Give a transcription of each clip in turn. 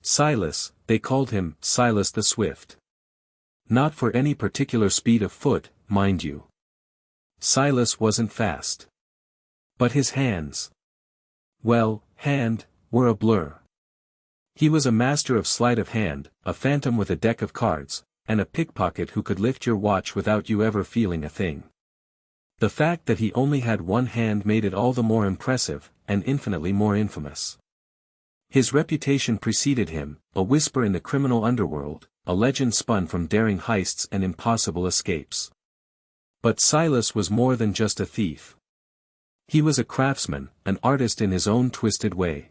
Silas, they called him Silas the Swift. Not for any particular speed of foot, mind you. Silas wasn't fast. But his hands. Well, were a blur. He was a master of sleight of hand, a phantom with a deck of cards, and a pickpocket who could lift your watch without you ever feeling a thing. The fact that he only had one hand made it all the more impressive, and infinitely more infamous. His reputation preceded him, a whisper in the criminal underworld, a legend spun from daring heists and impossible escapes. But Silas was more than just a thief. He was a craftsman, an artist in his own twisted way.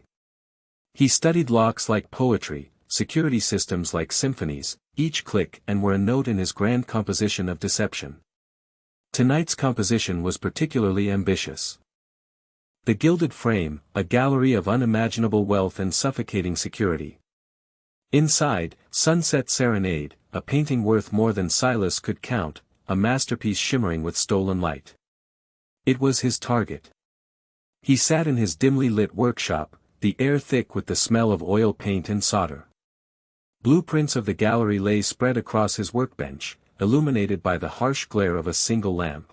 He studied locks like poetry, security systems like symphonies, each click and were a note in his grand composition of deception. Tonight's composition was particularly ambitious. The Gilded Frame, a gallery of unimaginable wealth and suffocating security. Inside, Sunset Serenade, a painting worth more than Silas could count, a masterpiece shimmering with stolen light. It was his target. He sat in his dimly lit workshop, the air thick with the smell of oil paint and solder. Blueprints of the gallery lay spread across his workbench, illuminated by the harsh glare of a single lamp.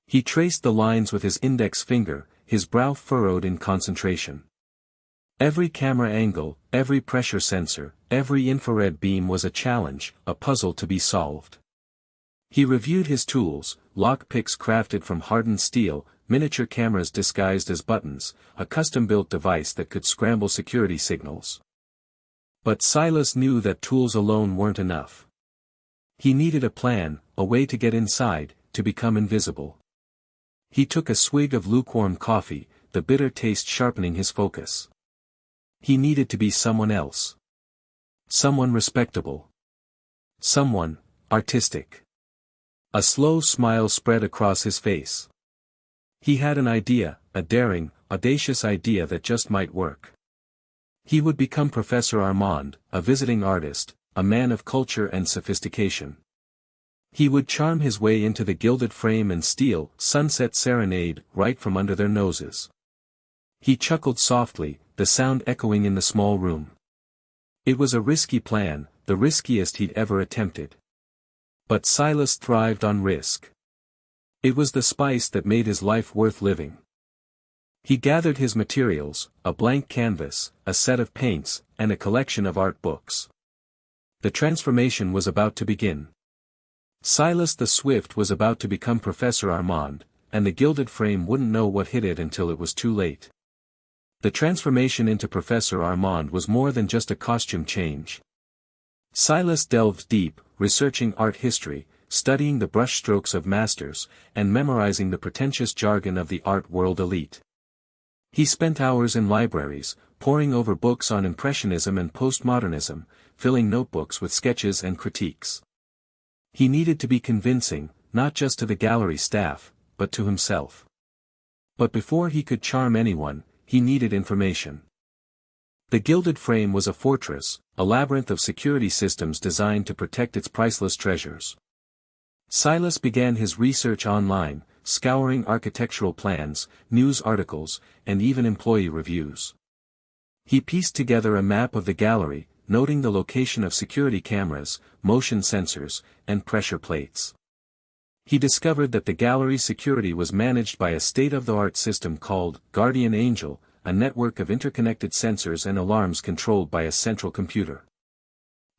He traced the lines with his index finger, his brow furrowed in concentration. Every camera angle, every pressure sensor, every infrared beam was a challenge, a puzzle to be solved. He reviewed his tools, lock picks crafted from hardened steel, miniature cameras disguised as buttons, a custom-built device that could scramble security signals. But Silas knew that tools alone weren't enough. He needed a plan, a way to get inside, to become invisible. He took a swig of lukewarm coffee, the bitter taste sharpening his focus. He needed to be someone else. Someone respectable. Someone artistic. A slow smile spread across his face. He had an idea, a daring, audacious idea that just might work. He would become Professor Armand, a visiting artist, a man of culture and sophistication. He would charm his way into the Gilded Frame and steal Sunset Serenade right from under their noses. He chuckled softly, the sound echoing in the small room. It was a risky plan, the riskiest he'd ever attempted. But Silas thrived on risk. It was the spice that made his life worth living. He gathered his materials, a blank canvas, a set of paints, and a collection of art books. The transformation was about to begin. Silas the Swift was about to become Professor Armand, and the Gilded Frame wouldn't know what hit it until it was too late. The transformation into Professor Armand was more than just a costume change. Silas delved deep, researching art history, studying the brushstrokes of masters, and memorizing the pretentious jargon of the art world elite. He spent hours in libraries, poring over books on Impressionism and postmodernism, filling notebooks with sketches and critiques. He needed to be convincing, not just to the gallery staff, but to himself. But before he could charm anyone, he needed information. The Gilded Frame was a fortress, a labyrinth of security systems designed to protect its priceless treasures. Silas began his research online, scouring architectural plans, news articles, and even employee reviews. He pieced together a map of the gallery, noting the location of security cameras, motion sensors, and pressure plates. He discovered that the gallery's security was managed by a state-of-the-art system called Guardian Angel, a network of interconnected sensors and alarms controlled by a central computer.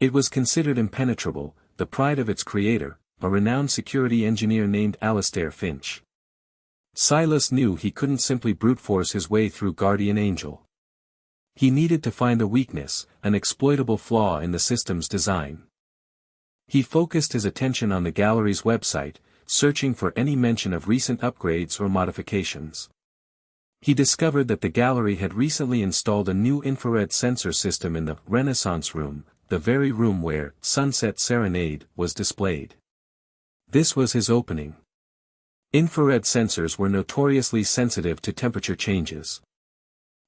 It was considered impenetrable, the pride of its creator, a renowned security engineer named Alastair Finch. Silas knew he couldn't simply brute force his way through Guardian Angel. He needed to find a weakness, an exploitable flaw in the system's design. He focused his attention on the gallery's website, searching for any mention of recent upgrades or modifications. He discovered that the gallery had recently installed a new infrared sensor system in the Renaissance Room, the very room where Sunset Serenade was displayed. This was his opening. Infrared sensors were notoriously sensitive to temperature changes.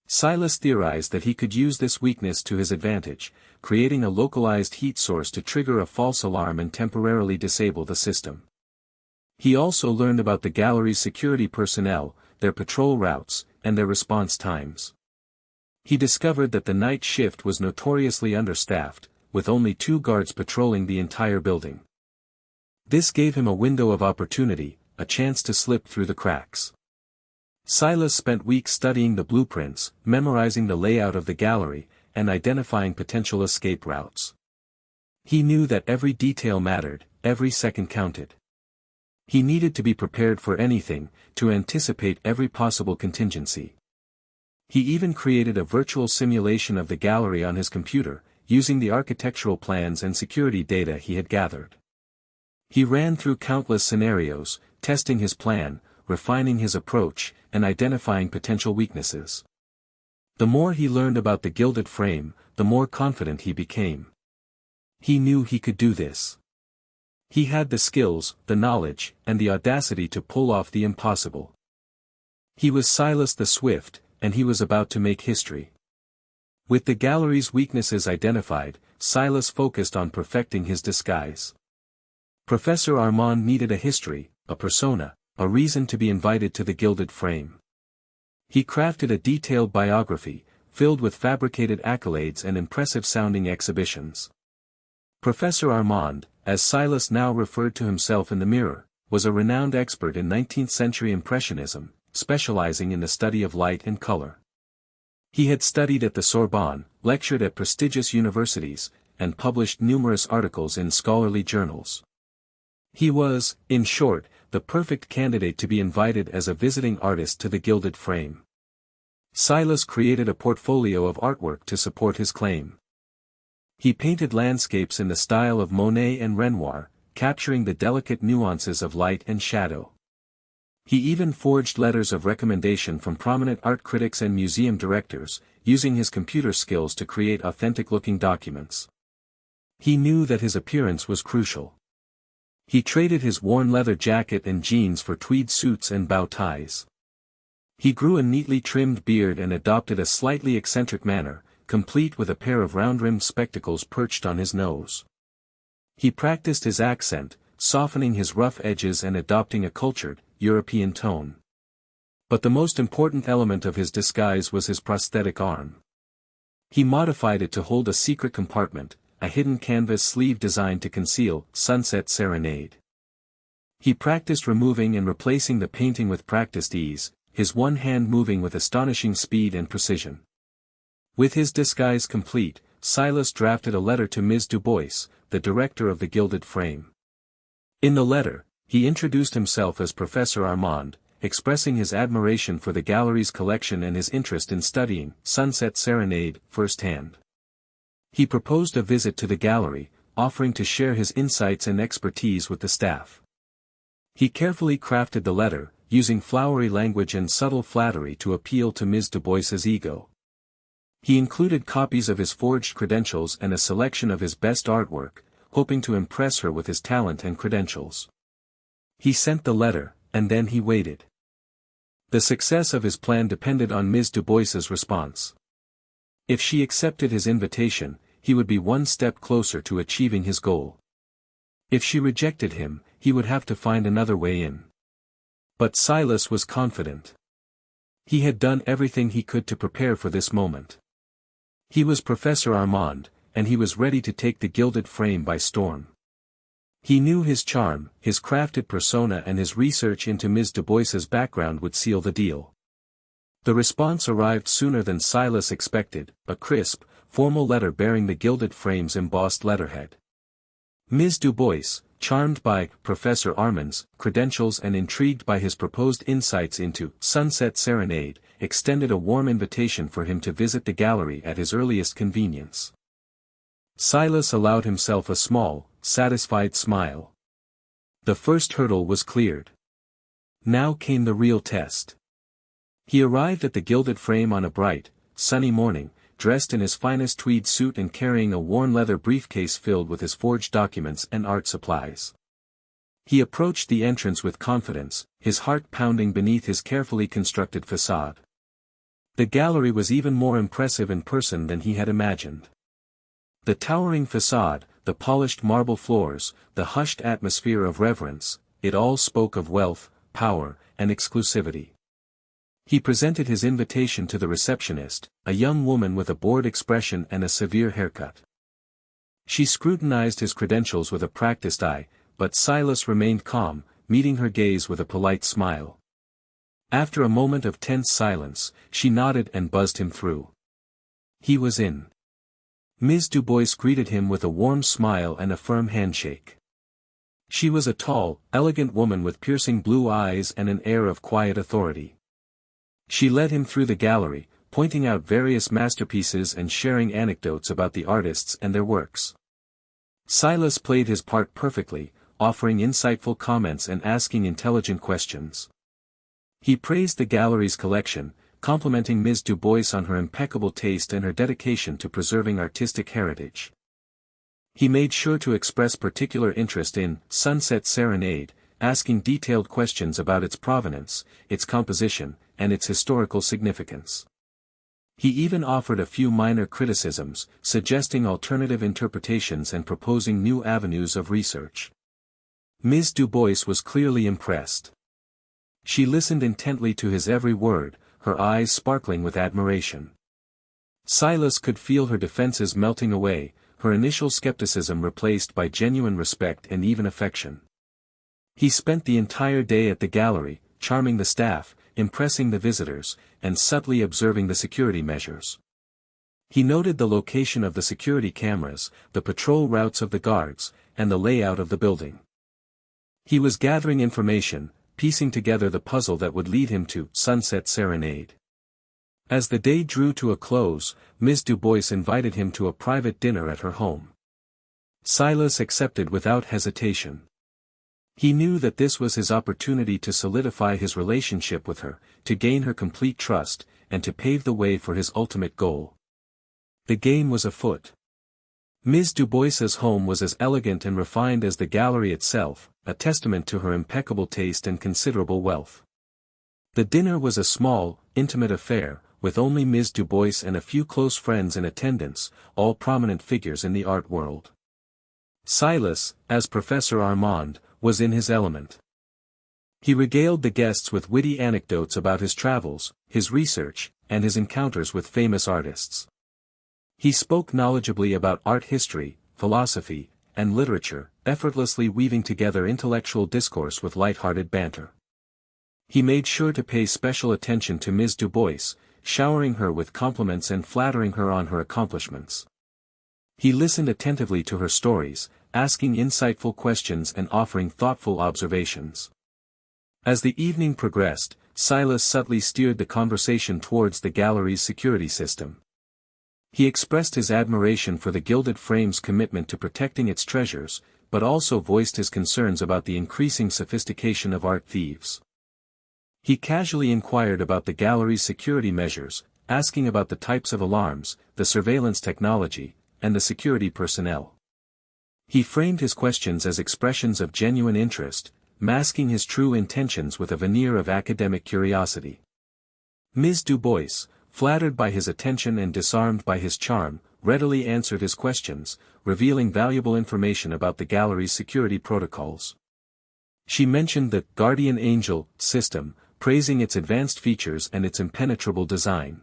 Silas theorized that he could use this weakness to his advantage, creating a localized heat source to trigger a false alarm and temporarily disable the system. He also learned about the gallery's security personnel, their patrol routes, and their response times. He discovered that the night shift was notoriously understaffed, with only 2 guards patrolling the entire building. This gave him a window of opportunity, a chance to slip through the cracks. Silas spent weeks studying the blueprints, memorizing the layout of the gallery, and identifying potential escape routes. He knew that every detail mattered, every second counted. He needed to be prepared for anything, to anticipate every possible contingency. He even created a virtual simulation of the gallery on his computer, using the architectural plans and security data he had gathered. He ran through countless scenarios, testing his plan, refining his approach, and identifying potential weaknesses. The more he learned about the gilded frame, the more confident he became. He knew he could do this. He had the skills, the knowledge, and the audacity to pull off the impossible. He was Silas the Swift, and he was about to make history. With the gallery's weaknesses identified, Silas focused on perfecting his disguise. Professor Armand needed a history, a persona, a reason to be invited to the gilded frame. He crafted a detailed biography, filled with fabricated accolades and impressive-sounding exhibitions. Professor Armand, as Silas now referred to himself in the mirror, was a renowned expert in 19th-century Impressionism, specializing in the study of light and color. He had studied at the Sorbonne, lectured at prestigious universities, and published numerous articles in scholarly journals. He was, in short, the perfect candidate to be invited as a visiting artist to the gilded frame. Silas created a portfolio of artwork to support his claim. He painted landscapes in the style of Monet and Renoir, capturing the delicate nuances of light and shadow. He even forged letters of recommendation from prominent art critics and museum directors, using his computer skills to create authentic-looking documents. He knew that his appearance was crucial. He traded his worn leather jacket and jeans for tweed suits and bow ties. He grew a neatly trimmed beard and adopted a slightly eccentric manner, complete with a pair of round-rimmed spectacles perched on his nose. He practiced his accent, softening his rough edges and adopting a cultured, European tone. But the most important element of his disguise was his prosthetic arm. He modified it to hold a secret compartment, a hidden canvas sleeve designed to conceal Sunset Serenade. He practiced removing and replacing the painting with practiced ease, his one hand moving with astonishing speed and precision. With his disguise complete, Silas drafted a letter to Ms. Du Bois, the director of the gilded frame. In the letter, he introduced himself as Professor Armand, expressing his admiration for the gallery's collection and his interest in studying Sunset Serenade firsthand. He proposed a visit to the gallery, offering to share his insights and expertise with the staff. He carefully crafted the letter, using flowery language and subtle flattery to appeal to Ms. Du Bois's ego. He included copies of his forged credentials and a selection of his best artwork, hoping to impress her with his talent and credentials. He sent the letter, and then he waited. The success of his plan depended on Ms. Du Bois's response. If she accepted his invitation, he would be one step closer to achieving his goal. If she rejected him, he would have to find another way in. But Silas was confident. He had done everything he could to prepare for this moment. He was Professor Armand, and he was ready to take the gilded frame by storm. He knew his charm, his crafted persona and his research into Ms. Du Bois's background would seal the deal. The response arrived sooner than Silas expected, a crisp, formal letter bearing the gilded frame's embossed letterhead. Ms. Du Bois, charmed by Professor Armand's credentials and intrigued by his proposed insights into Sunset Serenade, extended a warm invitation for him to visit the gallery at his earliest convenience. Silas allowed himself a small, satisfied smile. The first hurdle was cleared. Now came the real test. He arrived at the gilded frame on a bright, sunny morning, dressed in his finest tweed suit and carrying a worn leather briefcase filled with his forged documents and art supplies. He approached the entrance with confidence, his heart pounding beneath his carefully constructed facade. The gallery was even more impressive in person than he had imagined. The towering facade, the polished marble floors, the hushed atmosphere of reverence, it all spoke of wealth, power, and exclusivity. He presented his invitation to the receptionist, a young woman with a bored expression and a severe haircut. She scrutinized his credentials with a practiced eye, but Silas remained calm, meeting her gaze with a polite smile. After a moment of tense silence, she nodded and buzzed him through. He was in. Ms. Dubois greeted him with a warm smile and a firm handshake. She was a tall, elegant woman with piercing blue eyes and an air of quiet authority. She led him through the gallery, pointing out various masterpieces and sharing anecdotes about the artists and their works. Silas played his part perfectly, offering insightful comments and asking intelligent questions. He praised the gallery's collection, complimenting Ms. Dubois on her impeccable taste and her dedication to preserving artistic heritage. He made sure to express particular interest in Sunset Serenade, asking detailed questions about its provenance, its composition, and its historical significance. He even offered a few minor criticisms, suggesting alternative interpretations and proposing new avenues of research. Ms. Dubois was clearly impressed. She listened intently to his every word, her eyes sparkling with admiration. Silas could feel her defenses melting away, her initial skepticism replaced by genuine respect and even affection. He spent the entire day at the gallery, charming the staff, impressing the visitors, and subtly observing the security measures. He noted the location of the security cameras, the patrol routes of the guards, and the layout of the building. He was gathering information, piecing together the puzzle that would lead him to Sunset Serenade. As the day drew to a close, Ms. Dubois invited him to a private dinner at her home. Silas accepted without hesitation. He knew that this was his opportunity to solidify his relationship with her, to gain her complete trust, and to pave the way for his ultimate goal. The game was afoot. Ms. Dubois's home was as elegant and refined as the gallery itself, a testament to her impeccable taste and considerable wealth. The dinner was a small, intimate affair, with only Ms. Dubois and a few close friends in attendance, all prominent figures in the art world. Silas, as Professor Armand, was in his element. He regaled the guests with witty anecdotes about his travels, his research, and his encounters with famous artists. He spoke knowledgeably about art history, philosophy, and literature, effortlessly weaving together intellectual discourse with light-hearted banter. He made sure to pay special attention to Ms. Dubois, showering her with compliments and flattering her on her accomplishments. He listened attentively to her stories, asking insightful questions and offering thoughtful observations. As the evening progressed, Silas subtly steered the conversation towards the gallery's security system. He expressed his admiration for the Gilded Frame's commitment to protecting its treasures, but also voiced his concerns about the increasing sophistication of art thieves. He casually inquired about the gallery's security measures, asking about the types of alarms, the surveillance technology, and the security personnel. He framed his questions as expressions of genuine interest, masking his true intentions with a veneer of academic curiosity. Ms. Dubois, flattered by his attention and disarmed by his charm, readily answered his questions, revealing valuable information about the gallery's security protocols. She mentioned the Guardian Angel system, praising its advanced features and its impenetrable design.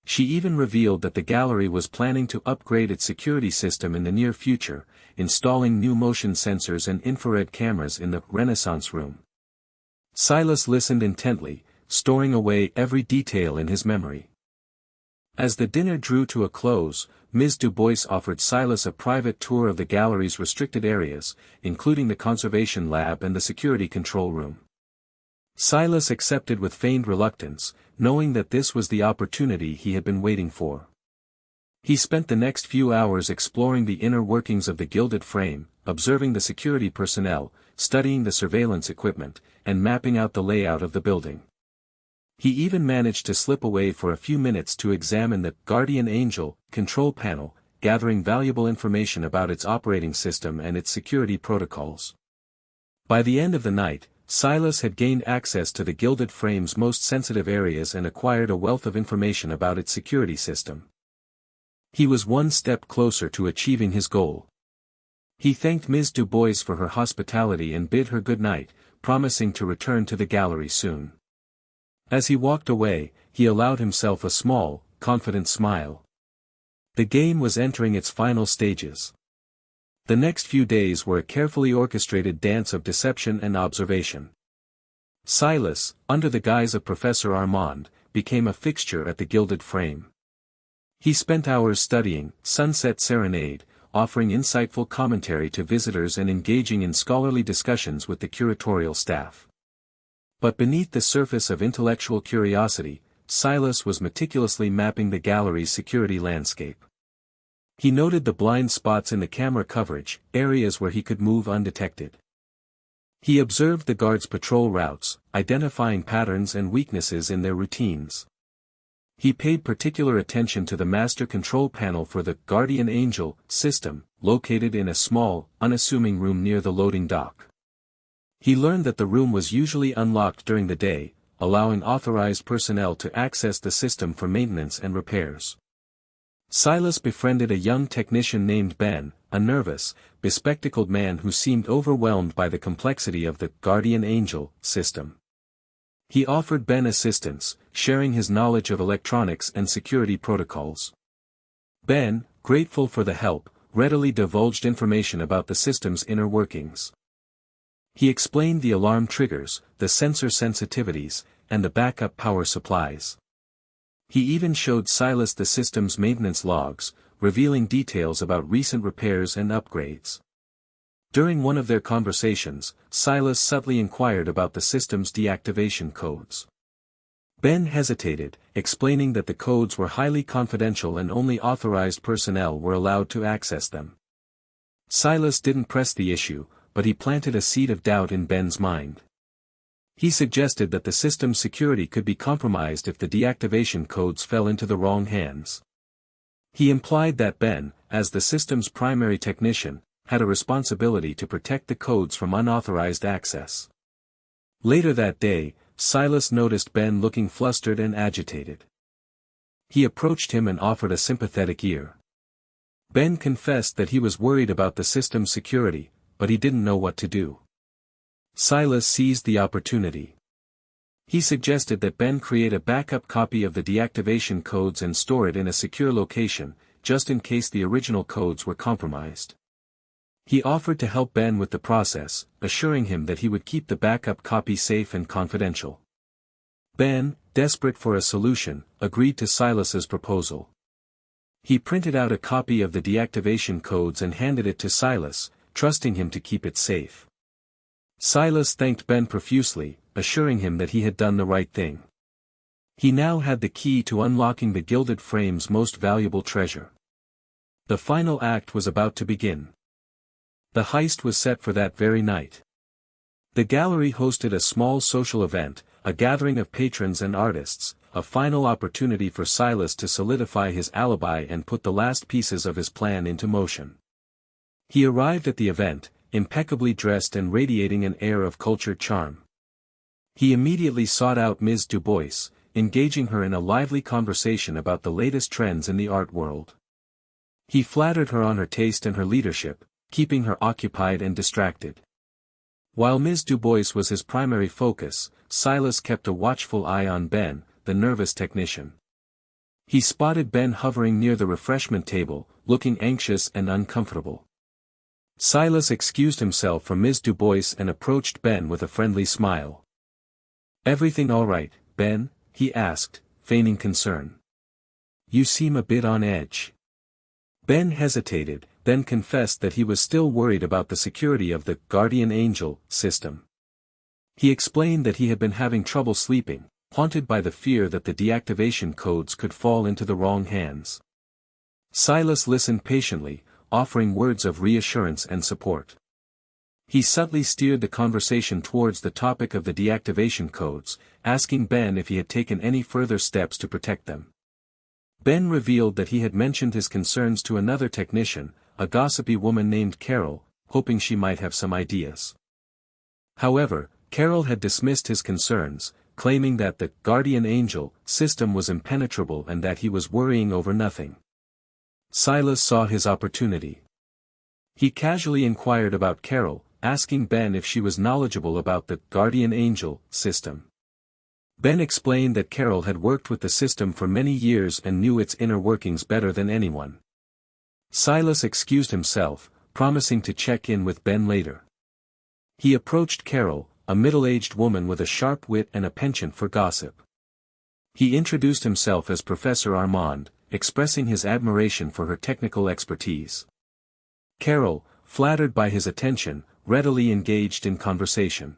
She even revealed that the gallery was planning to upgrade its security system in the near future, installing new motion sensors and infrared cameras in the Renaissance Room. Silas listened intently, storing away every detail in his memory. As the dinner drew to a close, Ms. Dubois offered Silas a private tour of the gallery's restricted areas, including the conservation lab and the security control room. Silas accepted with feigned reluctance, knowing that this was the opportunity he had been waiting for. He spent the next few hours exploring the inner workings of the Gilded Frame, observing the security personnel, studying the surveillance equipment, and mapping out the layout of the building. He even managed to slip away for a few minutes to examine the Guardian Angel control panel, gathering valuable information about its operating system and its security protocols. By the end of the night, Silas had gained access to the Gilded Frame's most sensitive areas and acquired a wealth of information about its security system. He was one step closer to achieving his goal. He thanked Ms. Dubois for her hospitality and bid her good night, promising to return to the gallery soon. As he walked away, he allowed himself a small, confident smile. The game was entering its final stages. The next few days were a carefully orchestrated dance of deception and observation. Silas, under the guise of Professor Armand, became a fixture at the Gilded Frame. He spent hours studying Sunset Serenade, offering insightful commentary to visitors and engaging in scholarly discussions with the curatorial staff. But beneath the surface of intellectual curiosity, Silas was meticulously mapping the gallery's security landscape. He noted the blind spots in the camera coverage, areas where he could move undetected. He observed the guards' patrol routes, identifying patterns and weaknesses in their routines. He paid particular attention to the master control panel for the Guardian Angel system, located in a small, unassuming room near the loading dock. He learned that the room was usually unlocked during the day, allowing authorized personnel to access the system for maintenance and repairs. Silas befriended a young technician named Ben, a nervous, bespectacled man who seemed overwhelmed by the complexity of the Guardian Angel system. He offered Ben assistance, sharing his knowledge of electronics and security protocols. Ben, grateful for the help, readily divulged information about the system's inner workings. He explained the alarm triggers, the sensor sensitivities, and the backup power supplies. He even showed Silas the system's maintenance logs, revealing details about recent repairs and upgrades. During one of their conversations, Silas subtly inquired about the system's deactivation codes. Ben hesitated, explaining that the codes were highly confidential and only authorized personnel were allowed to access them. Silas didn't press the issue, but he planted a seed of doubt in Ben's mind. He suggested that the system's security could be compromised if the deactivation codes fell into the wrong hands. He implied that Ben, as the system's primary technician, had a responsibility to protect the codes from unauthorized access. Later that day, Silas noticed Ben looking flustered and agitated. He approached him and offered a sympathetic ear. Ben confessed that he was worried about the system's security, but he didn't know what to do. Silas seized the opportunity. He suggested that Ben create a backup copy of the deactivation codes and store it in a secure location, just in case the original codes were compromised. He offered to help Ben with the process, assuring him that he would keep the backup copy safe and confidential. Ben, desperate for a solution, agreed to Silas's proposal. He printed out a copy of the deactivation codes and handed it to Silas, trusting him to keep it safe. Silas thanked Ben profusely, assuring him that he had done the right thing. He now had the key to unlocking the Gilded Frame's most valuable treasure. The final act was about to begin. The heist was set for that very night. The gallery hosted a small social event, a gathering of patrons and artists, a final opportunity for Silas to solidify his alibi and put the last pieces of his plan into motion. He arrived at the event, impeccably dressed and radiating an air of cultured charm. He immediately sought out Ms. Du Bois, engaging her in a lively conversation about the latest trends in the art world. He flattered her on her taste and her leadership, keeping her occupied and distracted. While Ms. Du Bois was his primary focus, Silas kept a watchful eye on Ben, the nervous technician. He spotted Ben hovering near the refreshment table, looking anxious and uncomfortable. Silas excused himself from Ms. Du Bois and approached Ben with a friendly smile. "Everything all right, Ben?" he asked, feigning concern. "You seem a bit on edge." Ben hesitated, then confessed that he was still worried about the security of the Guardian Angel system. He explained that he had been having trouble sleeping, haunted by the fear that the deactivation codes could fall into the wrong hands. Silas listened patiently, offering words of reassurance and support. He subtly steered the conversation towards the topic of the deactivation codes, asking Ben if he had taken any further steps to protect them. Ben revealed that he had mentioned his concerns to another technician, a gossipy woman named Carol, hoping she might have some ideas. However, Carol had dismissed his concerns, claiming that the Guardian Angel system was impenetrable and that he was worrying over nothing. Silas saw his opportunity. He casually inquired about Carol, asking Ben if she was knowledgeable about the Guardian Angel system. Ben explained that Carol had worked with the system for many years and knew its inner workings better than anyone. Silas excused himself, promising to check in with Ben later. He approached Carol, a middle-aged woman with a sharp wit and a penchant for gossip. He introduced himself as Professor Armand, expressing his admiration for her technical expertise. Carol, flattered by his attention, readily engaged in conversation.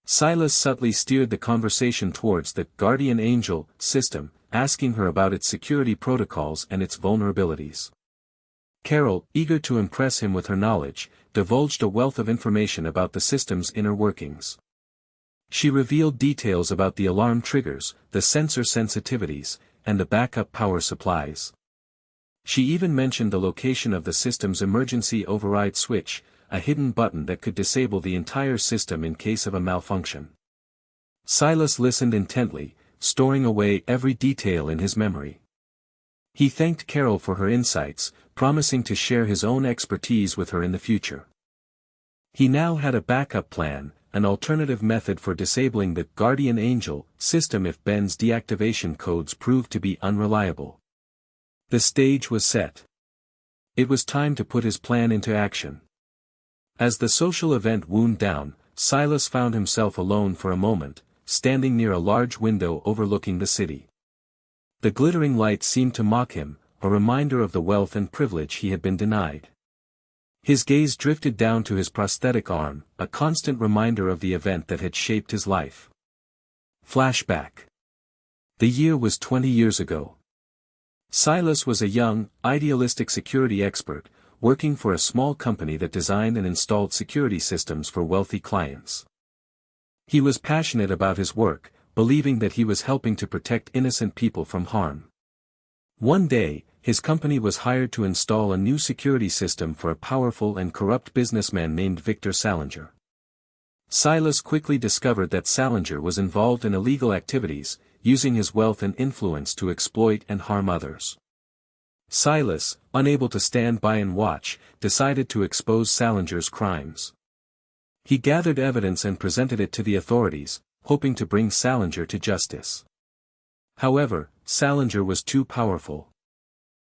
Silas subtly steered the conversation towards the guardian angel system, asking her about its security protocols and its vulnerabilities. Carol, eager to impress him with her knowledge, divulged a wealth of information about the system's inner workings. She revealed details about the alarm triggers, the sensor sensitivities, and the backup power supplies. She even mentioned the location of the system's emergency override switch, a hidden button that could disable the entire system in case of a malfunction. Silas listened intently, storing away every detail in his memory. He thanked Carol for her insights, promising to share his own expertise with her in the future. He now had a backup plan, an alternative method for disabling the Guardian Angel system if Ben's deactivation codes proved to be unreliable. The stage was set. It was time to put his plan into action. As the social event wound down, Silas found himself alone for a moment, standing near a large window overlooking the city. The glittering light seemed to mock him, a reminder of the wealth and privilege he had been denied. His gaze drifted down to his prosthetic arm, a constant reminder of the event that had shaped his life. Flashback. The year was 20 years ago. Silas was a young, idealistic security expert, working for a small company that designed and installed security systems for wealthy clients. He was passionate about his work, believing that he was helping to protect innocent people from harm. One day, his company was hired to install a new security system for a powerful and corrupt businessman named Victor Salinger. Silas quickly discovered that Salinger was involved in illegal activities, using his wealth and influence to exploit and harm others. Silas, unable to stand by and watch, decided to expose Salinger's crimes. He gathered evidence and presented it to the authorities, hoping to bring Salinger to justice. However, Salinger was too powerful.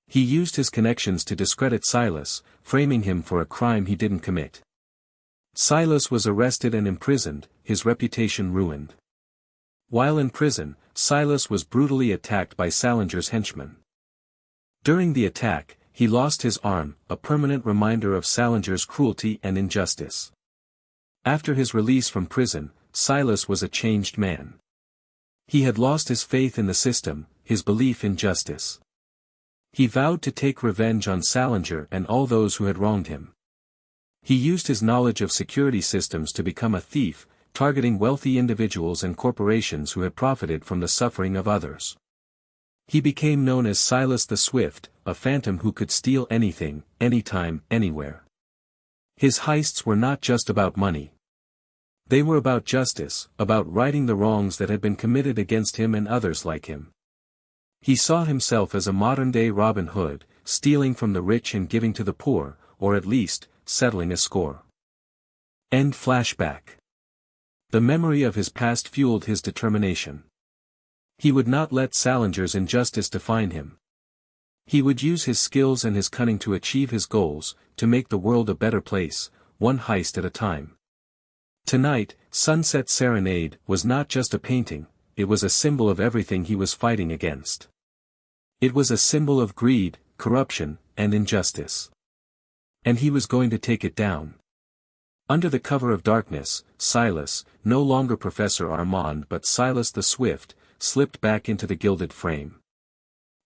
He used his connections to discredit Silas, framing him for a crime he didn't commit. Silas was arrested and imprisoned, his reputation ruined. While in prison, Silas was brutally attacked by Salinger's henchmen. During the attack, he lost his arm, a permanent reminder of Salinger's cruelty and injustice. After his release from prison, Silas was a changed man. He had lost his faith in the system, his belief in justice. He vowed to take revenge on Salinger and all those who had wronged him. He used his knowledge of security systems to become a thief, targeting wealthy individuals and corporations who had profited from the suffering of others. He became known as Silas the Swift, a phantom who could steal anything, anytime, anywhere. His heists were not just about money. They were about justice, about righting the wrongs that had been committed against him and others like him. He saw himself as a modern-day Robin Hood, stealing from the rich and giving to the poor, or at least, settling a score. End flashback. The memory of his past fueled his determination. He would not let Salinger's injustice define him. He would use his skills and his cunning to achieve his goals, to make the world a better place, one heist at a time. Tonight, Sunset Serenade was not just a painting, it was a symbol of everything he was fighting against. It was a symbol of greed, corruption, and injustice. And he was going to take it down. Under the cover of darkness, Silas, no longer Professor Armand but Silas the Swift, slipped back into the gilded frame.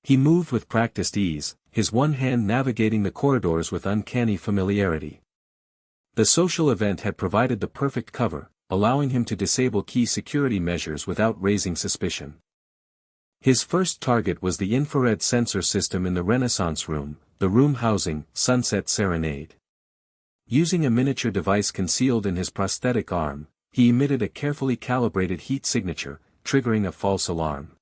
He moved with practiced ease, his one hand navigating the corridors with uncanny familiarity. The social event had provided the perfect cover, allowing him to disable key security measures without raising suspicion. His first target was the infrared sensor system in the Renaissance Room, the room housing Sunset Serenade. Using a miniature device concealed in his prosthetic arm, he emitted a carefully calibrated heat signature, triggering a false alarm.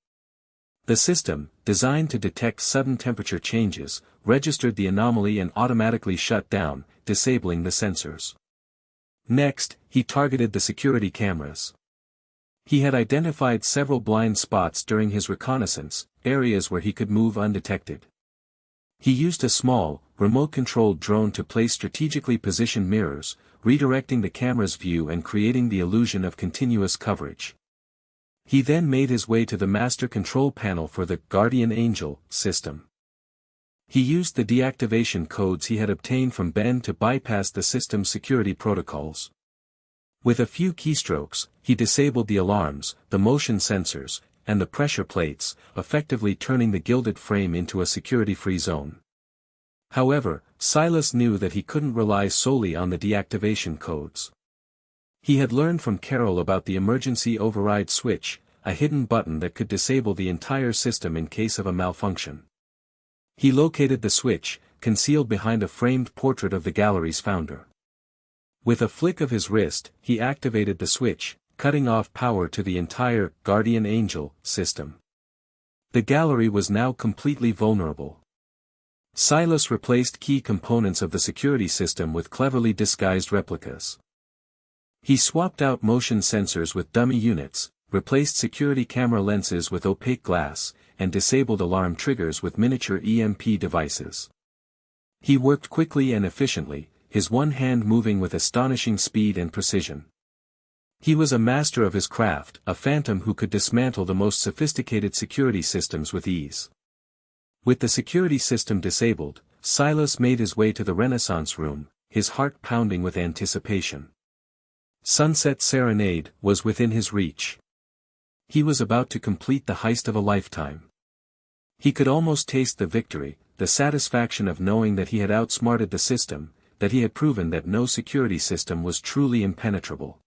The system, designed to detect sudden temperature changes, registered the anomaly and automatically shut down, disabling the sensors. Next, he targeted the security cameras. He had identified several blind spots during his reconnaissance, areas where he could move undetected. He used a small, remote-controlled drone to place strategically positioned mirrors, redirecting the camera's view and creating the illusion of continuous coverage. He then made his way to the master control panel for the Guardian Angel system. He used the deactivation codes he had obtained from Ben to bypass the system's security protocols. With a few keystrokes, he disabled the alarms, the motion sensors, and the pressure plates, effectively turning the gilded frame into a security-free zone. However, Silas knew that he couldn't rely solely on the deactivation codes. He had learned from Carol about the emergency override switch, a hidden button that could disable the entire system in case of a malfunction. He located the switch, concealed behind a framed portrait of the gallery's founder. With a flick of his wrist, he activated the switch, cutting off power to the entire Guardian Angel system. The gallery was now completely vulnerable. Silas replaced key components of the security system with cleverly disguised replicas. He swapped out motion sensors with dummy units, replaced security camera lenses with opaque glass, and disabled alarm triggers with miniature EMP devices. He worked quickly and efficiently, his one hand moving with astonishing speed and precision. He was a master of his craft, a phantom who could dismantle the most sophisticated security systems with ease. With the security system disabled, Silas made his way to the Renaissance room, his heart pounding with anticipation. Sunset Serenade was within his reach. He was about to complete the heist of a lifetime. He could almost taste the victory, the satisfaction of knowing that he had outsmarted the system, that he had proven that no security system was truly impenetrable.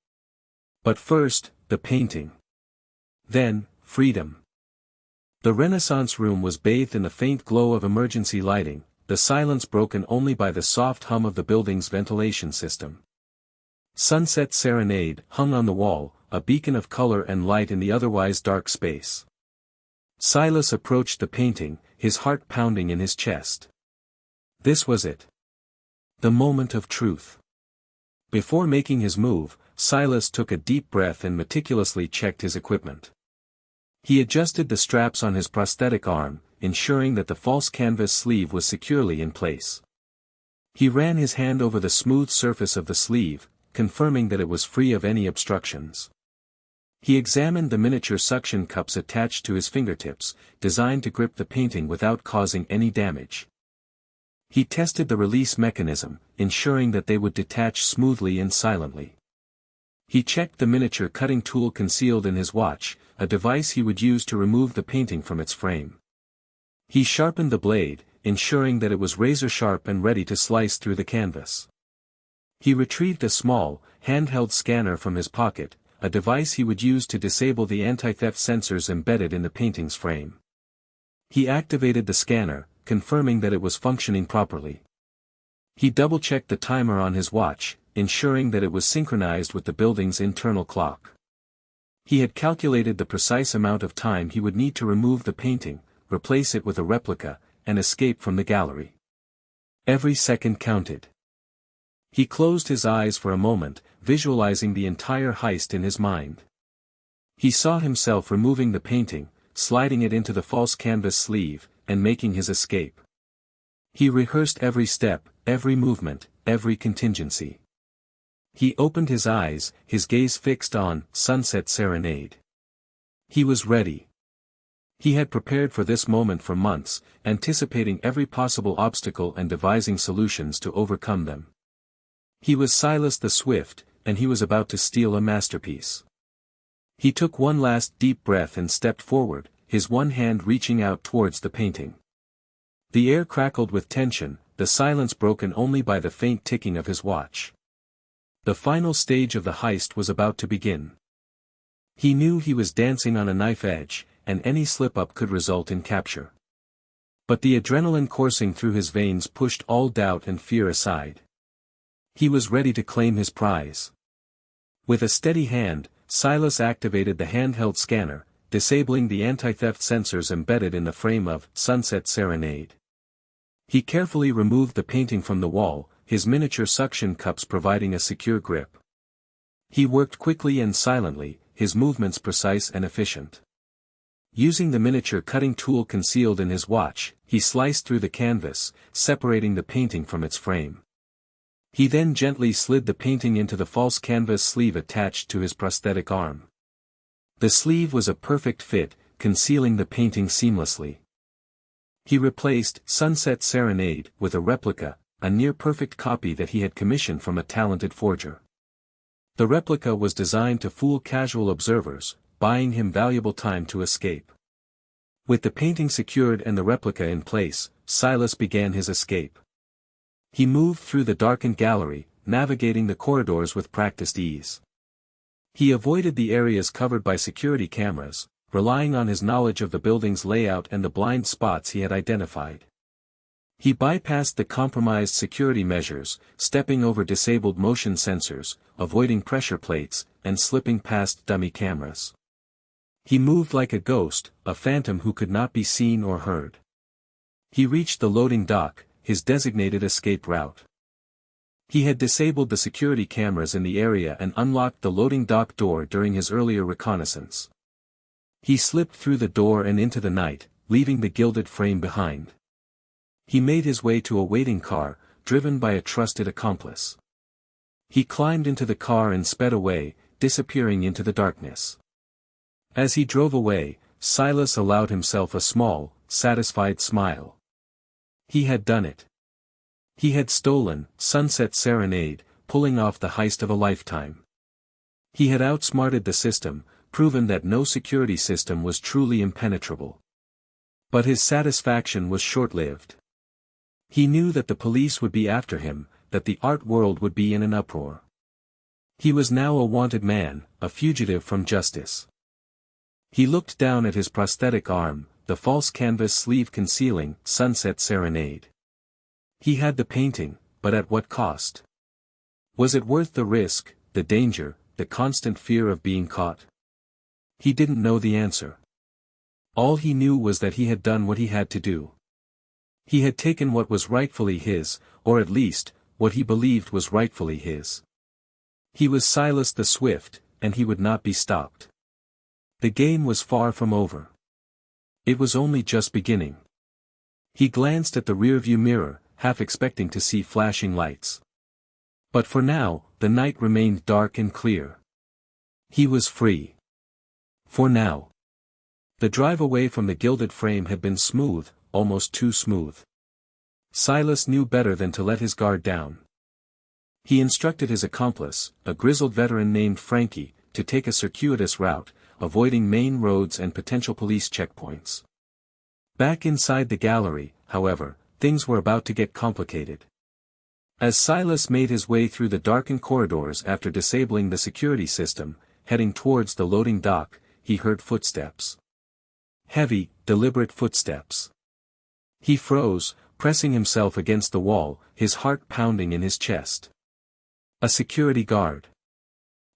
But first, the painting. Then, freedom. The Renaissance room was bathed in the faint glow of emergency lighting, the silence broken only by the soft hum of the building's ventilation system. Sunset Serenade hung on the wall, a beacon of color and light in the otherwise dark space. Silas approached the painting, his heart pounding in his chest. This was it. The moment of truth. Before making his move, Silas took a deep breath and meticulously checked his equipment. He adjusted the straps on his prosthetic arm, ensuring that the false canvas sleeve was securely in place. He ran his hand over the smooth surface of the sleeve, confirming that it was free of any obstructions. He examined the miniature suction cups attached to his fingertips, designed to grip the painting without causing any damage. He tested the release mechanism, ensuring that they would detach smoothly and silently. He checked the miniature cutting tool concealed in his watch, a device he would use to remove the painting from its frame. He sharpened the blade, ensuring that it was razor-sharp and ready to slice through the canvas. He retrieved a small, handheld scanner from his pocket, a device he would use to disable the anti-theft sensors embedded in the painting's frame. He activated the scanner, confirming that it was functioning properly. He double-checked the timer on his watch, ensuring that it was synchronized with the building's internal clock. He had calculated the precise amount of time he would need to remove the painting, replace it with a replica, and escape from the gallery. Every second counted. He closed his eyes for a moment, visualizing the entire heist in his mind. He saw himself removing the painting, sliding it into the false canvas sleeve, and making his escape. He rehearsed every step, every movement, every contingency. He opened his eyes, his gaze fixed on Sunset Serenade. He was ready. He had prepared for this moment for months, anticipating every possible obstacle and devising solutions to overcome them. He was Silas the Swift, and he was about to steal a masterpiece. He took one last deep breath and stepped forward, his one hand reaching out towards the painting. The air crackled with tension, the silence broken only by the faint ticking of his watch. The final stage of the heist was about to begin. He knew he was dancing on a knife edge, and any slip-up could result in capture. But the adrenaline coursing through his veins pushed all doubt and fear aside. He was ready to claim his prize. With a steady hand, Silas activated the handheld scanner, disabling the anti-theft sensors embedded in the frame of Sunset Serenade. He carefully removed the painting from the wall, his miniature suction cups providing a secure grip. He worked quickly and silently, his movements precise and efficient. Using the miniature cutting tool concealed in his watch, he sliced through the canvas, separating the painting from its frame. He then gently slid the painting into the false canvas sleeve attached to his prosthetic arm. The sleeve was a perfect fit, concealing the painting seamlessly. He replaced Sunset Serenade with a replica, a near-perfect copy that he had commissioned from a talented forger. The replica was designed to fool casual observers, buying him valuable time to escape. With the painting secured and the replica in place, Silas began his escape. He moved through the darkened gallery, navigating the corridors with practiced ease. He avoided the areas covered by security cameras, relying on his knowledge of the building's layout and the blind spots he had identified. He bypassed the compromised security measures, stepping over disabled motion sensors, avoiding pressure plates, and slipping past dummy cameras. He moved like a ghost, a phantom who could not be seen or heard. He reached the loading dock, his designated escape route. He had disabled the security cameras in the area and unlocked the loading dock door during his earlier reconnaissance. He slipped through the door and into the night, leaving the gilded frame behind. He made his way to a waiting car, driven by a trusted accomplice. He climbed into the car and sped away, disappearing into the darkness. As he drove away, Silas allowed himself a small, satisfied smile. He had done it. He had stolen Sunset Serenade, pulling off the heist of a lifetime. He had outsmarted the system, proven that no security system was truly impenetrable. But his satisfaction was short-lived. He knew that the police would be after him, that the art world would be in an uproar. He was now a wanted man, a fugitive from justice. He looked down at his prosthetic arm, the false canvas sleeve concealing Sunset Serenade. He had the painting, but at what cost? Was it worth the risk, the danger, the constant fear of being caught? He didn't know the answer. All he knew was that he had done what he had to do. He had taken what was rightfully his, or at least, what he believed was rightfully his. He was Silas the Swift, and he would not be stopped. The game was far from over. It was only just beginning. He glanced at the rearview mirror, half expecting to see flashing lights. But for now, the night remained dark and clear. He was free. For now. The drive away from the gilded frame had been smooth, almost too smooth. Silas knew better than to let his guard down. He instructed his accomplice, a grizzled veteran named Frankie, to take a circuitous route, avoiding main roads and potential police checkpoints. Back inside the gallery, however, things were about to get complicated. As Silas made his way through the darkened corridors after disabling the security system, heading towards the loading dock, he heard footsteps. Heavy, deliberate footsteps. He froze, pressing himself against the wall, his heart pounding in his chest. A security guard.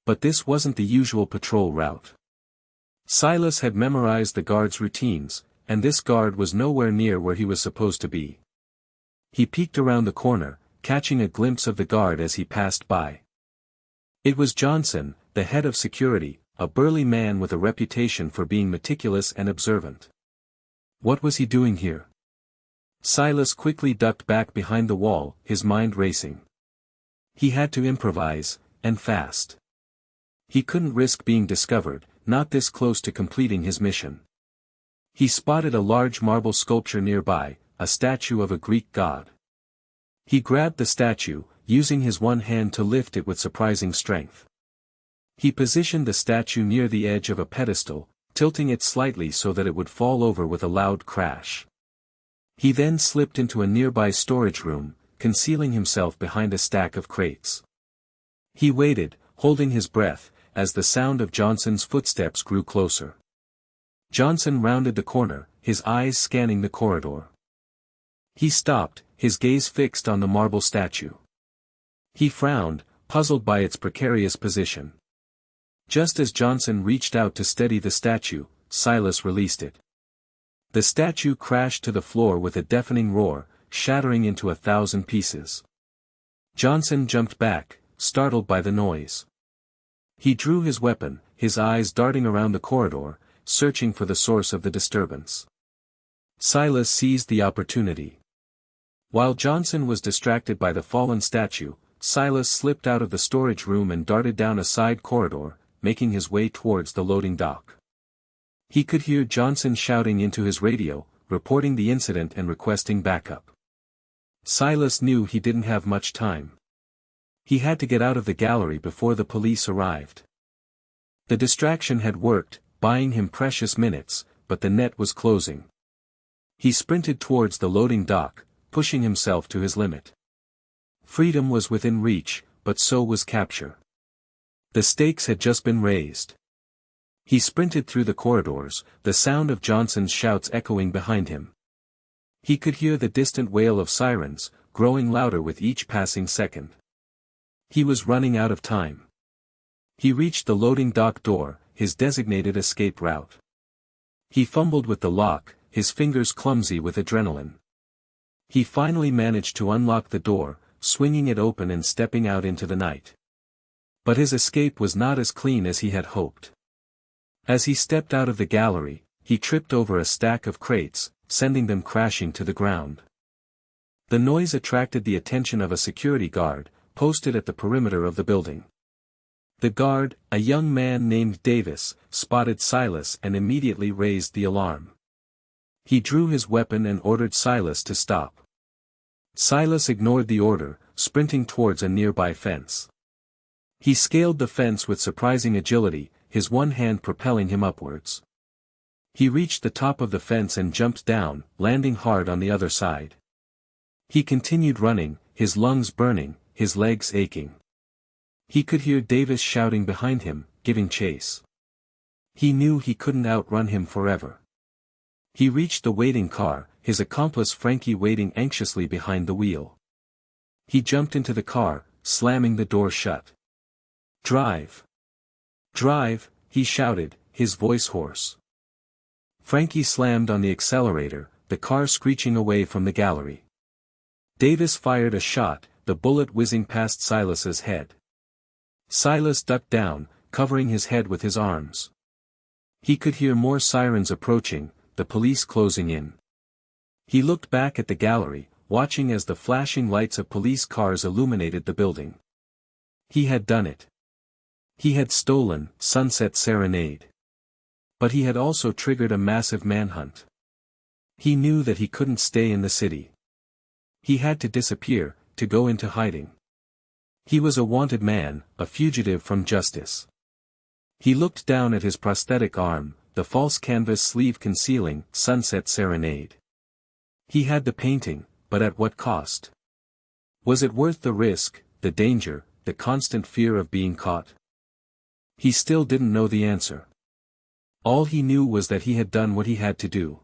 But this wasn't the usual patrol route. Silas had memorized the guard's routines, and this guard was nowhere near where he was supposed to be. He peeked around the corner, catching a glimpse of the guard as he passed by. It was Johnson, the head of security, a burly man with a reputation for being meticulous and observant. What was he doing here? Silas quickly ducked back behind the wall, his mind racing. He had to improvise, and fast. He couldn't risk being discovered, not this close to completing his mission. He spotted a large marble sculpture nearby, a statue of a Greek god. He grabbed the statue, using his one hand to lift it with surprising strength. He positioned the statue near the edge of a pedestal, tilting it slightly so that it would fall over with a loud crash. He then slipped into a nearby storage room, concealing himself behind a stack of crates. He waited, holding his breath, as the sound of Johnson's footsteps grew closer. Johnson rounded the corner, his eyes scanning the corridor. He stopped, his gaze fixed on the marble statue. He frowned, puzzled by its precarious position. Just as Johnson reached out to steady the statue, Silas released it. The statue crashed to the floor with a deafening roar, shattering into 1,000 pieces. Johnson jumped back, startled by the noise. He drew his weapon, his eyes darting around the corridor, searching for the source of the disturbance. Silas seized the opportunity. While Johnson was distracted by the fallen statue, Silas slipped out of the storage room and darted down a side corridor, making his way towards the loading dock. He could hear Johnson shouting into his radio, reporting the incident and requesting backup. Silas knew he didn't have much time. He had to get out of the gallery before the police arrived. The distraction had worked, buying him precious minutes, but the net was closing. He sprinted towards the loading dock, pushing himself to his limit. Freedom was within reach, but so was capture. The stakes had just been raised. He sprinted through the corridors, the sound of Johnson's shouts echoing behind him. He could hear the distant wail of sirens, growing louder with each passing second. He was running out of time. He reached the loading dock door, his designated escape route. He fumbled with the lock, his fingers clumsy with adrenaline. He finally managed to unlock the door, swinging it open and stepping out into the night. But his escape was not as clean as he had hoped. As he stepped out of the gallery, he tripped over a stack of crates, sending them crashing to the ground. The noise attracted the attention of a security guard, posted at the perimeter of the building. The guard, a young man named Davis, spotted Silas and immediately raised the alarm. He drew his weapon and ordered Silas to stop. Silas ignored the order, sprinting towards a nearby fence. He scaled the fence with surprising agility, his one hand propelling him upwards. He reached the top of the fence and jumped down, landing hard on the other side. He continued running, his lungs burning, his legs aching. He could hear Davis shouting behind him, giving chase. He knew he couldn't outrun him forever. He reached the waiting car, his accomplice Frankie waiting anxiously behind the wheel. He jumped into the car, slamming the door shut. "Drive! Drive!" he shouted, his voice hoarse. Frankie slammed on the accelerator, the car screeching away from the gallery. Davis fired a shot, the bullet whizzing past Silas's head. Silas ducked down, covering his head with his arms. He could hear more sirens approaching, the police closing in. He looked back at the gallery, watching as the flashing lights of police cars illuminated the building. He had done it. He had stolen Sunset Serenade. But he had also triggered a massive manhunt. He knew that he couldn't stay in the city. He had to disappear, to go into hiding. He was a wanted man, a fugitive from justice. He looked down at his prosthetic arm, the false canvas sleeve concealing Sunset Serenade. He had the painting, but at what cost? Was it worth the risk, the danger, the constant fear of being caught? He still didn't know the answer. All he knew was that he had done what he had to do.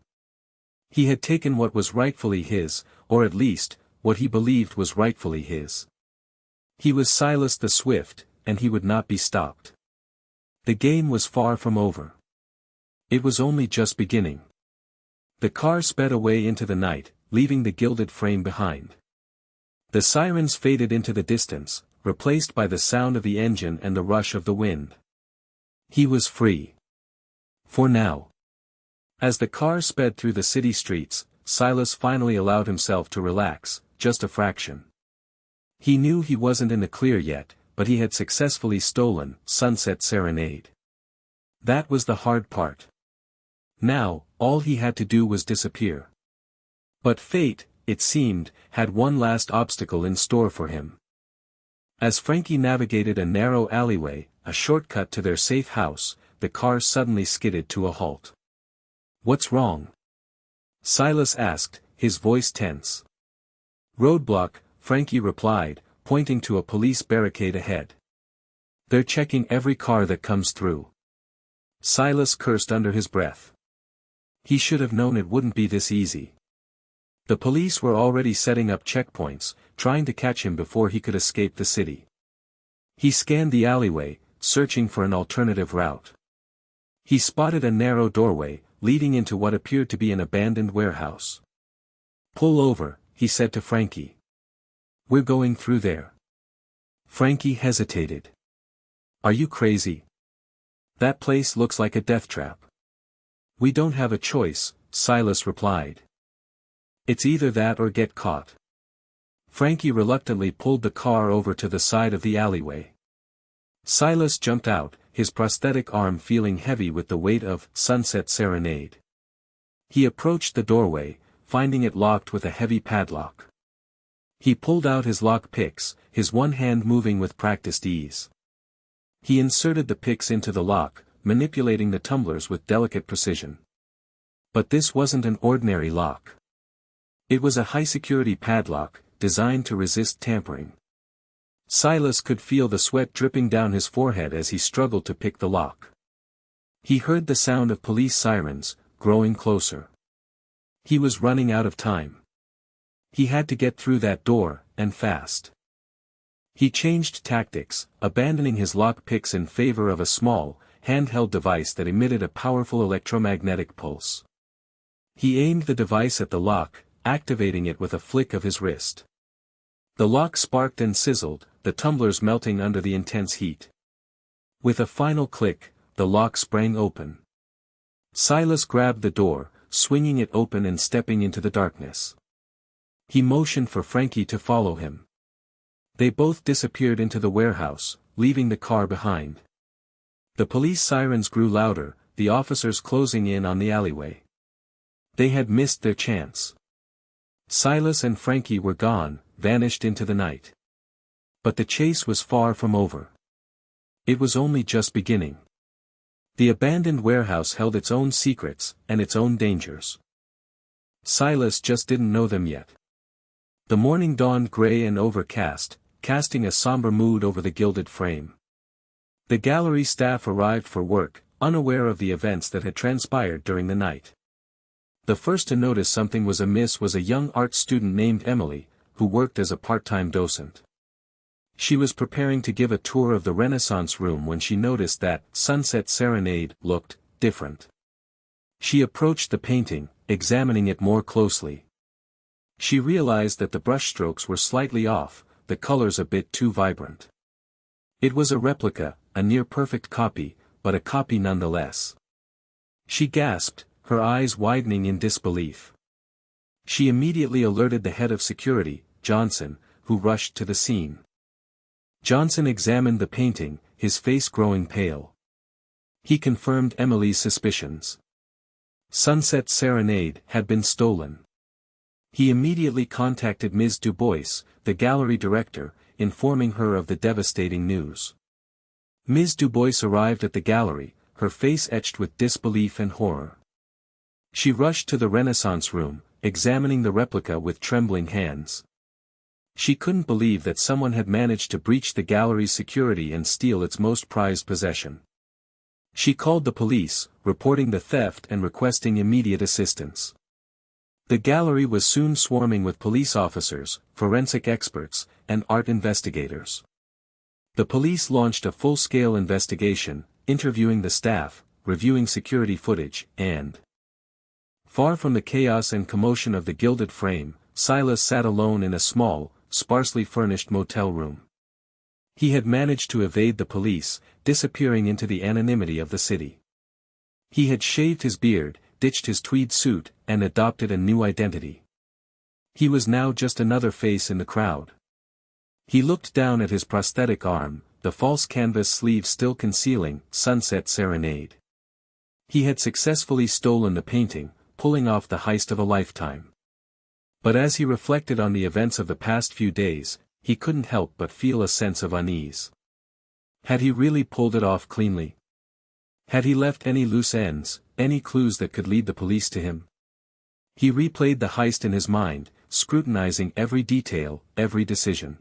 He had taken what was rightfully his, or at least, what he believed was rightfully his. He was Silas the Swift, and he would not be stopped. The game was far from over. It was only just beginning. The car sped away into the night, leaving the gilded frame behind. The sirens faded into the distance, replaced by the sound of the engine and the rush of the wind. He was free. For now. As the car sped through the city streets, Silas finally allowed himself to relax, just a fraction. He knew he wasn't in the clear yet, but he had successfully stolen Sunset Serenade. That was the hard part. Now, all he had to do was disappear. But fate, it seemed, had one last obstacle in store for him. As Frankie navigated a narrow alleyway, a shortcut to their safe house, the car suddenly skidded to a halt. "What's wrong?" Silas asked, his voice tense. "Roadblock," Frankie replied, pointing to a police barricade ahead. "They're checking every car that comes through." Silas cursed under his breath. He should have known it wouldn't be this easy. The police were already setting up checkpoints, trying to catch him before he could escape the city. He scanned the alleyway, searching for an alternative route. He spotted a narrow doorway, leading into what appeared to be an abandoned warehouse. "Pull over," he said to Frankie. "We're going through there." Frankie hesitated. "Are you crazy?" That place looks like a death trap. We don't have a choice, Silas replied. It's either that or get caught. Frankie reluctantly pulled the car over to the side of the alleyway. Silas jumped out, his prosthetic arm feeling heavy with the weight of Sunset Serenade. He approached the doorway, finding it locked with a heavy padlock. He pulled out his lock picks, his one hand moving with practiced ease. He inserted the picks into the lock, manipulating the tumblers with delicate precision. But this wasn't an ordinary lock. It was a high-security padlock, designed to resist tampering. Silas could feel the sweat dripping down his forehead as he struggled to pick the lock. He heard the sound of police sirens, growing closer. He was running out of time. He had to get through that door, and fast. He changed tactics, abandoning his lock picks in favor of a small, handheld device that emitted a powerful electromagnetic pulse. He aimed the device at the lock, activating it with a flick of his wrist. The lock sparked and sizzled, the tumblers melting under the intense heat. With a final click, the lock sprang open. Silas grabbed the door, swinging it open and stepping into the darkness. He motioned for Frankie to follow him. They both disappeared into the warehouse, leaving the car behind. The police sirens grew louder, the officers closing in on the alleyway. They had missed their chance. Silas and Frankie were gone, vanished into the night. But the chase was far from over. It was only just beginning. The abandoned warehouse held its own secrets, and its own dangers. Silas just didn't know them yet. The morning dawned gray and overcast, casting a somber mood over the gilded frame. The gallery staff arrived for work, unaware of the events that had transpired during the night. The first to notice something was amiss was a young art student named Emily, who worked as a part-time docent. She was preparing to give a tour of the Renaissance room when she noticed that Sunset Serenade looked different. She approached the painting, examining it more closely. She realized that the brushstrokes were slightly off, the colors a bit too vibrant. It was a replica, a near-perfect copy, but a copy nonetheless. She gasped, her eyes widening in disbelief. She immediately alerted the head of security, Johnson, who rushed to the scene. Johnson examined the painting, his face growing pale. He confirmed Emily's suspicions. Sunset Serenade had been stolen. He immediately contacted Ms. Dubois, the gallery director, informing her of the devastating news. Ms. Dubois arrived at the gallery, her face etched with disbelief and horror. She rushed to the Renaissance room, examining the replica with trembling hands. She couldn't believe that someone had managed to breach the gallery's security and steal its most prized possession. She called the police, reporting the theft and requesting immediate assistance. The gallery was soon swarming with police officers, forensic experts, and art investigators. The police launched a full-scale investigation, interviewing the staff, reviewing security footage, and far from the chaos and commotion of the gilded frame, Silas sat alone in a small, sparsely furnished motel room. He had managed to evade the police, disappearing into the anonymity of the city. He had shaved his beard, ditched his tweed suit, and adopted a new identity. He was now just another face in the crowd. He looked down at his prosthetic arm, the false canvas sleeve still concealing Sunset Serenade. He had successfully stolen the painting, pulling off the heist of a lifetime. But as he reflected on the events of the past few days, he couldn't help but feel a sense of unease. Had he really pulled it off cleanly? Had he left any loose ends, any clues that could lead the police to him? He replayed the heist in his mind, scrutinizing every detail, every decision.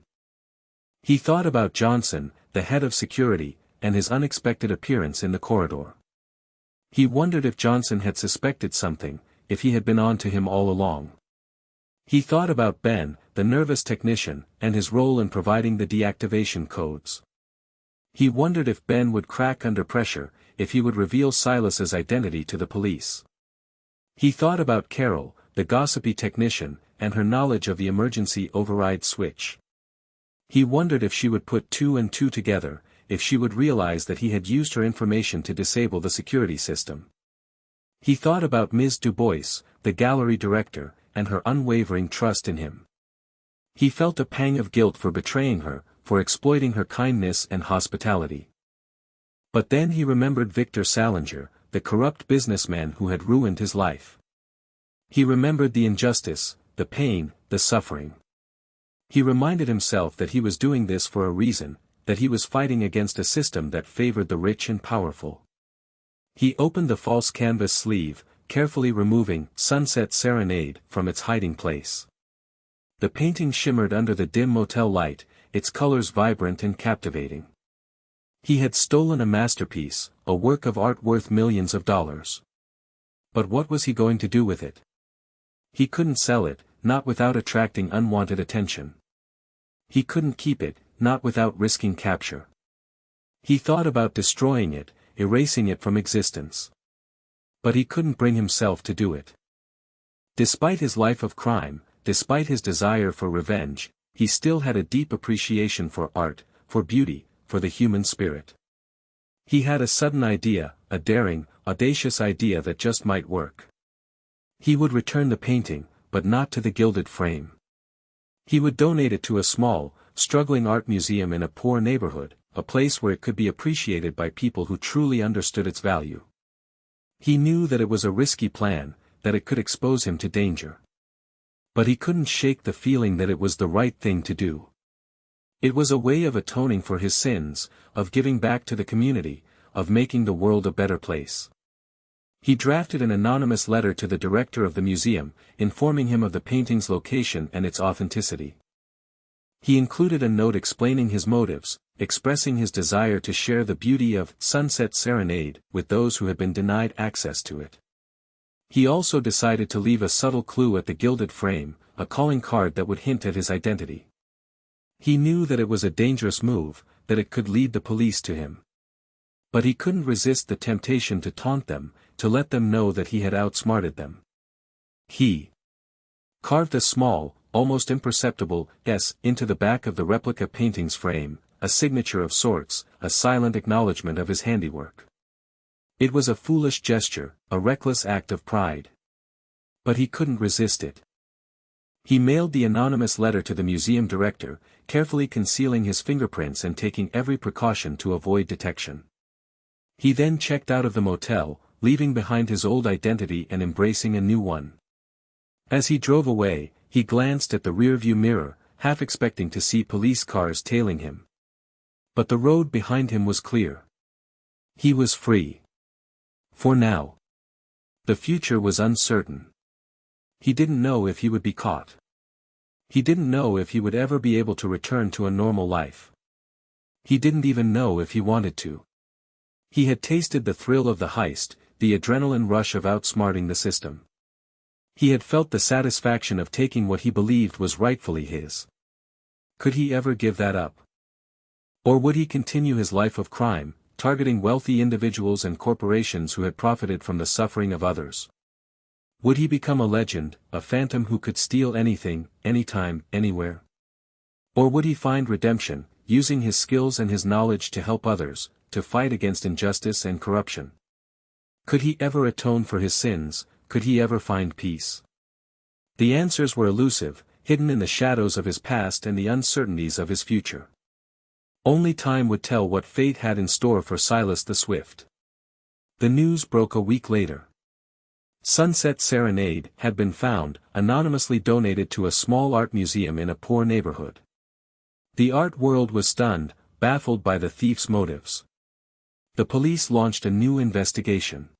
He thought about Johnson, the head of security, and his unexpected appearance in the corridor. He wondered if Johnson had suspected something, if he had been on to him all along. He thought about Ben, the nervous technician, and his role in providing the deactivation codes. He wondered if Ben would crack under pressure, if he would reveal Silas's identity to the police. He thought about Carol, the gossipy technician, and her knowledge of the emergency override switch. He wondered if she would put two and two together, if she would realize that he had used her information to disable the security system. He thought about Ms. Du Bois, the gallery director, and her unwavering trust in him. He felt a pang of guilt for betraying her, for exploiting her kindness and hospitality. But then he remembered Victor Salinger, the corrupt businessman who had ruined his life. He remembered the injustice, the pain, the suffering. He reminded himself that he was doing this for a reason, that he was fighting against a system that favored the rich and powerful. He opened the false canvas sleeve, carefully removing Sunset Serenade from its hiding place. The painting shimmered under the dim motel light, its colors vibrant and captivating. He had stolen a masterpiece, a work of art worth millions of dollars. But what was he going to do with it? He couldn't sell it, not without attracting unwanted attention. He couldn't keep it, not without risking capture. He thought about destroying it, erasing it from existence. But he couldn't bring himself to do it. Despite his life of crime, despite his desire for revenge, he still had a deep appreciation for art, for beauty, for the human spirit. He had a sudden idea, a daring, audacious idea that just might work. He would return the painting, but not to the gilded frame. He would donate it to a small, struggling art museum in a poor neighborhood, a place where it could be appreciated by people who truly understood its value. He knew that it was a risky plan, that it could expose him to danger. But he couldn't shake the feeling that it was the right thing to do. It was a way of atoning for his sins, of giving back to the community, of making the world a better place. He drafted an anonymous letter to the director of the museum, informing him of the painting's location and its authenticity. He included a note explaining his motives, expressing his desire to share the beauty of Sunset Serenade with those who had been denied access to it. He also decided to leave a subtle clue at the gilded frame, a calling card that would hint at his identity. He knew that it was a dangerous move, that it could lead the police to him. But he couldn't resist the temptation to taunt them, to let them know that he had outsmarted them. He carved a small, almost imperceptible S into the back of the replica painting's frame, a signature of sorts, a silent acknowledgement of his handiwork. It was a foolish gesture, a reckless act of pride. But he couldn't resist it. He mailed the anonymous letter to the museum director, carefully concealing his fingerprints and taking every precaution to avoid detection. He then checked out of the motel, leaving behind his old identity and embracing a new one. As he drove away, he glanced at the rearview mirror, half expecting to see police cars tailing him. But the road behind him was clear. He was free. For now. The future was uncertain. He didn't know if he would be caught. He didn't know if he would ever be able to return to a normal life. He didn't even know if he wanted to. He had tasted the thrill of the heist, the adrenaline rush of outsmarting the system. He had felt the satisfaction of taking what he believed was rightfully his. Could he ever give that up? Or would he continue his life of crime, targeting wealthy individuals and corporations who had profited from the suffering of others? Would he become a legend, a phantom who could steal anything, anytime, anywhere? Or would he find redemption, using his skills and his knowledge to help others, to fight against injustice and corruption? Could he ever atone for his sins, could he ever find peace? The answers were elusive, hidden in the shadows of his past and the uncertainties of his future. Only time would tell what fate had in store for Silas the Swift. The news broke a week later. Sunset Serenade had been found, anonymously donated to a small art museum in a poor neighborhood. The art world was stunned, baffled by the thief's motives. The police launched a new investigation.